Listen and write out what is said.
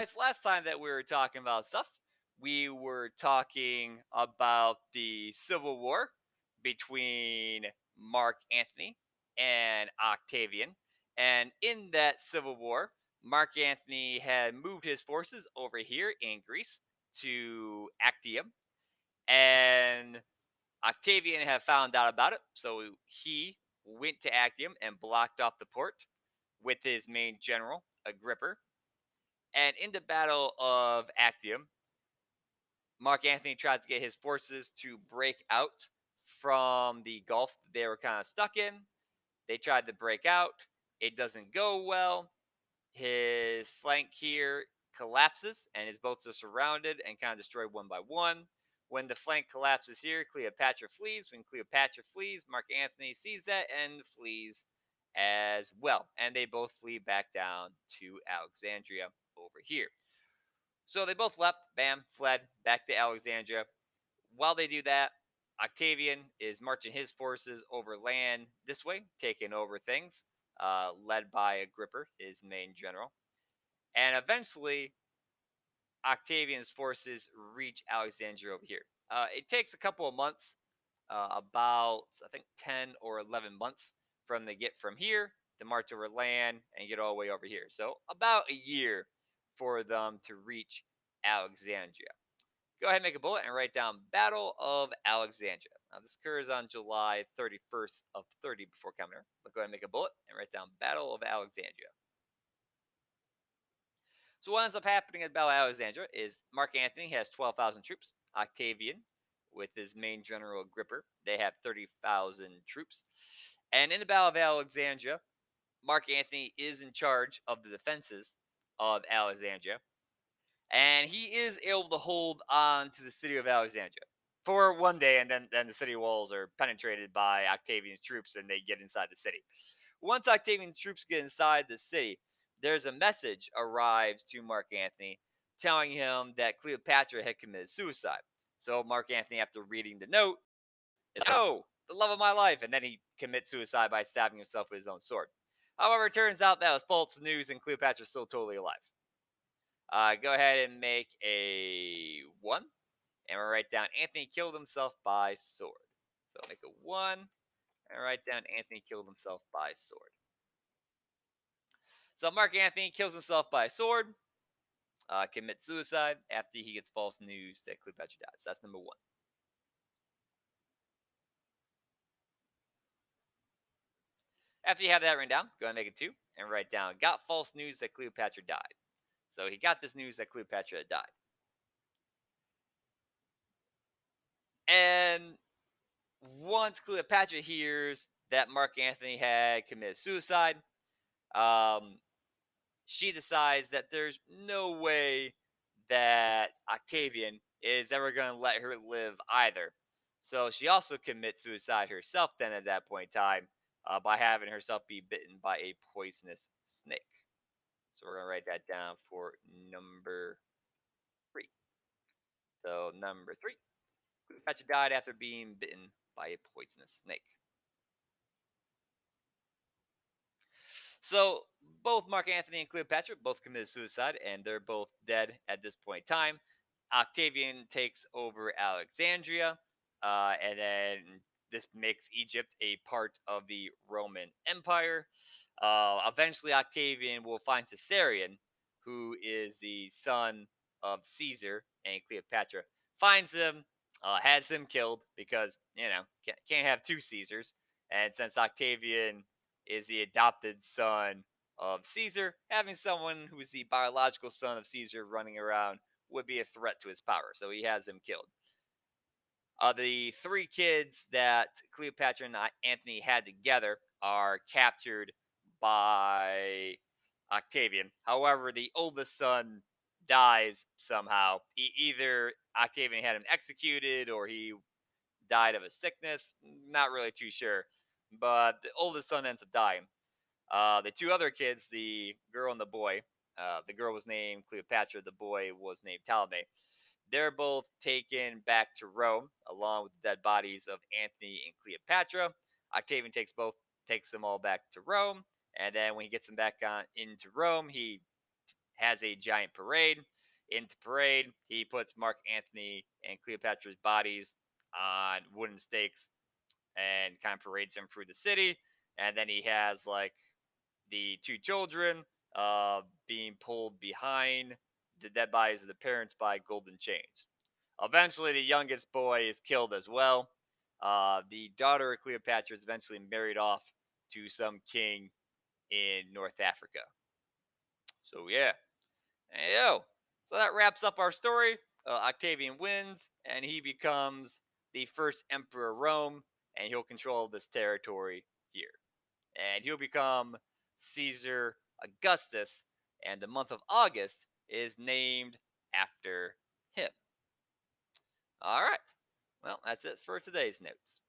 It's last time that we were talking about stuff. We were talking about the Civil War between Mark Antony and Octavian. And in that Civil War, Mark Antony had moved his forces over here in Greece to Actium. And Octavian had found out about it. So he went to Actium and blocked off the port with his main general, Agrippa. And in the Battle of Actium, Mark Antony tried to get his forces to break out from the Gulf that they were kind of stuck in. They tried to break out. It doesn't go well. His flank here collapses, and his boats are surrounded and kind of destroyed one by one. When the flank collapses here, Cleopatra flees. When Cleopatra flees, Mark Antony sees that and flees as well. And they both flee back down to Alexandria over here. So they both left, bam, fled back to Alexandria. While they do that, Octavian is marching his forces over land this way, taking over things, led by Agrippa, his main general. And eventually, Octavian's forces reach Alexandria over here. It takes a couple of months, about, I think, 10 or 11 months from they get from here to march over land and get all the way over here. So about a year for them to reach Alexandria. Go ahead and make a bullet and write down Battle of Alexandria. Now, this occurs on July 31st of 30 before coming here. But go ahead and make a bullet and write down Battle of Alexandria. So what ends up happening at Battle of Alexandria is Mark Antony has 12,000 troops. Octavian, with his main general Agrippa, they have 30,000 troops. And in the Battle of Alexandria, Mark Antony is in charge of the defenses of Alexandria. And he is able to hold on to the city of Alexandria for one day, and then the city walls are penetrated by Octavian's troops, and they get inside the city. Once Octavian's troops get inside the city, there's a message arrives to Mark Antony telling him that Cleopatra had committed suicide. So Mark Antony, after reading the note, is like, "Oh, the love of my life," and then he commits suicide by stabbing himself with his own sword. However, it turns out that was false news, and Cleopatra's still totally alive. Go ahead and make a 1. And we'll write down Anthony killed himself by sword. So make a 1 and write down Anthony killed himself by sword. So Mark Anthony kills himself by sword, commits suicide after he gets false news that Cleopatra dies. So that's number 1. After you have that written down, go ahead and make it 2 and write down got false news that Cleopatra died. So he got this news that Cleopatra died. And once Cleopatra hears that Mark Antony had committed suicide, um, she decides that there's no way that Octavian is ever going to let her live either. So she also commits suicide herself then at that point in time by having herself be bitten by a poisonous snake. So we're going to write that down for number 3. So number 3, Cleopatra died after being bitten by a poisonous snake. So both Mark Antony and Cleopatra both committed suicide, and they're both dead at this point in time. Octavian takes over Alexandria, and then this makes Egypt a part of the Roman Empire. Eventually, Octavian will find Caesarion, who is the son of Caesar, and Cleopatra finds him, has him killed because can't have two Caesars. And since Octavian is the adopted son of Caesar, having someone who's the biological son of Caesar running around would be a threat to his power. So he has him killed. The three kids that Cleopatra and Antony had together are captured by Octavian. However, the oldest son dies somehow. Either Octavian had him executed or he died of a sickness. Not really too sure. But the oldest son ends up dying. The two other kids, the girl and the boy, the girl was named Cleopatra, the boy was named Ptolemy. They're both taken back to Rome along with the dead bodies of Antony and Cleopatra. Octavian takes them all back to Rome, and then when he gets them back on into Rome, he has a giant parade. In the parade, he puts Mark Antony and Cleopatra's bodies on wooden stakes and kind of parades them through the city. And then he has like the two children being pulled behind the dead bodies of the parents by golden chains. Eventually, the youngest boy is killed as well. The daughter of Cleopatra is eventually married off to some king in North Africa. So, yeah. Hey, yo. So that wraps up our story. Octavian wins, and he becomes the first emperor of Rome, and he'll control this territory here. And he'll become Caesar Augustus, and the month of August is named after him. All right. Well, that's it for today's notes.